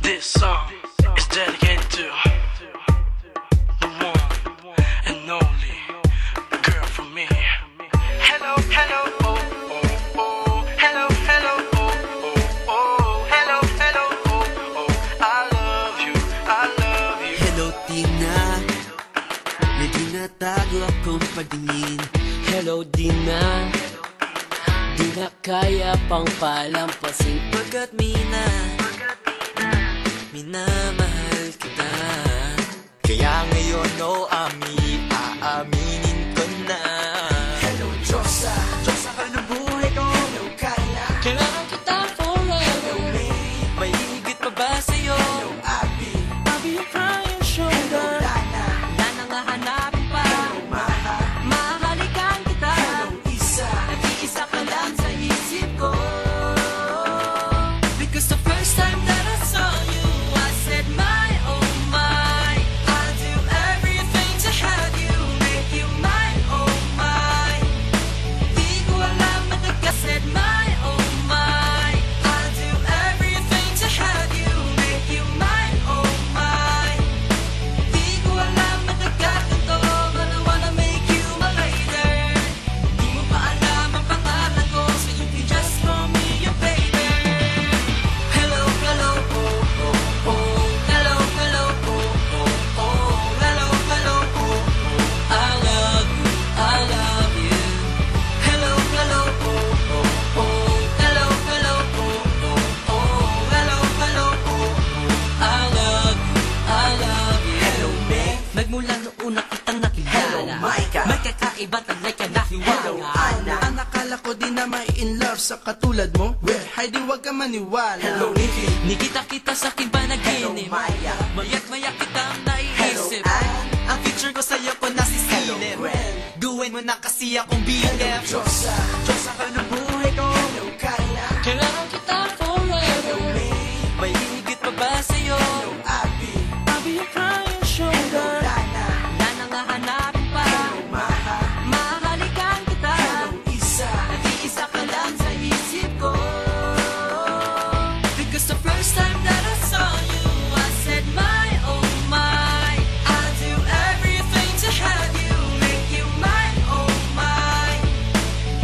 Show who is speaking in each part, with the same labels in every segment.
Speaker 1: This song is dedicated to the one and only girl from me. Hello, hello, oh, oh, oh. Hello, hello, oh, oh, oh. Hello, hello, oh, oh. I love you, I love you.
Speaker 2: Hello, Tina. May tinatago akong pagtingin. Hello, Dina. Di na kaya pang palampasin pagkat minamahal kita. Kaya ngayon, aaminin ko na.
Speaker 3: Hello, Diyosa. Diyosa ka ng buhay ko. Hello, Kyla.
Speaker 2: Kailangan kita forever.
Speaker 3: Hello, May.
Speaker 2: May higit pa ba sa'yo?
Speaker 3: Hello, Abby.
Speaker 2: I'll be your crying shoulder.
Speaker 3: Hello, Lana.
Speaker 2: Wala nang hahanapin pa.
Speaker 3: Hello, Maha.
Speaker 2: Mahalikan kita.
Speaker 3: Hello, Isa.
Speaker 2: Nag-iisa ka lang sa isip ko. Because the first time that I saw you, I said my, oh my, I'll do everything to have you, make you mine, oh my. Di ko alam matagal, said my, oh my, I'll do everything to have you, make you mine, oh my. Di ko alam matagal ito, but I wanna make you my lady. Di mo pa alam ang pangalan ko, so you can just call me your baby. Hello, hello, oh, oh, oh. Hello, hello, oh, oh, oh. Hello, hello, oh, oh. I love you, I love you. Hello, hello, oh, oh, oh. Hello, hello, oh, oh, oh. Hello, hello, oh, oh. I love you, I love you.
Speaker 3: Hello, May.
Speaker 2: Magmula noong una kitang nakilala.
Speaker 3: Hello, Micah.
Speaker 2: May kakaiba talay ka nahiwala.
Speaker 3: Hello, Anna.
Speaker 1: Ang akala ko di na may in love sa katulad mo. Well, hay di wag ka maniwala.
Speaker 3: Hello, Nikki.
Speaker 2: Nikita kita sa aking
Speaker 3: Hello,
Speaker 2: panaginip.
Speaker 3: Maya.
Speaker 2: Maya't-maya kitang
Speaker 3: Hello,
Speaker 2: naiisip.
Speaker 3: Ann.
Speaker 2: Ang picture ko sa'yo ko nasisilip.
Speaker 3: Hello, Gwen.
Speaker 2: Gawin mo na kasi akong
Speaker 3: Hello,
Speaker 2: BF.
Speaker 3: Diyosa. Diyosa ka ng buhay ko. Hello, Kyla.
Speaker 2: Kailangan kita
Speaker 3: Hello,
Speaker 2: forever.
Speaker 3: May.
Speaker 2: May higit pa ba sa'yo?
Speaker 3: Hello, Abby.
Speaker 2: I'll be your crying
Speaker 3: Hello,
Speaker 2: shoulder.
Speaker 3: Lana.
Speaker 2: Wala nang hahanapin pa.
Speaker 3: Hello, Maha.
Speaker 2: Mahalikan kita.
Speaker 3: Hello, Isa.
Speaker 2: Nag-iisa ka lang sa isip ko. Because the first time that I saw you, I said my, oh my, I'll do everything to have you, make you mine, oh my.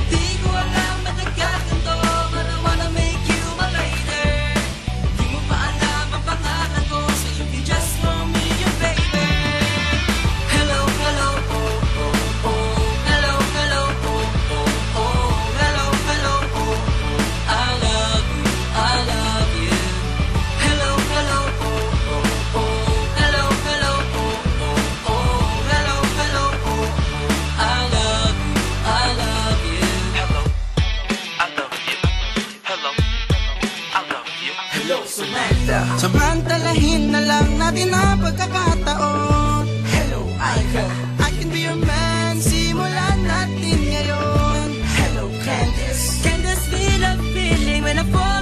Speaker 2: Di ko alam matagal ito, but I wanna make you my lady. Di mo pa alam ang pangalan ko, so you can just call me your baby. Hello, hello, oh, oh, oh. Hello, hello, oh, oh, oh. Hello, hello, oh, oh. I love you, I love you. Hello, hello, oh, oh, oh. Hello, hello, oh, oh, oh. Hello, hello, oh, oh. I love you, I love you.
Speaker 1: Hello, I love you. Hello, I love you.
Speaker 3: Hello, Samantha.
Speaker 1: Samantalahin na lang natin ang pagkakataon.
Speaker 3: Hello, Ika.
Speaker 1: I can be your man, simulan natin ngayon.
Speaker 3: Hello, Candice.
Speaker 2: Can this feel a feeling when I fall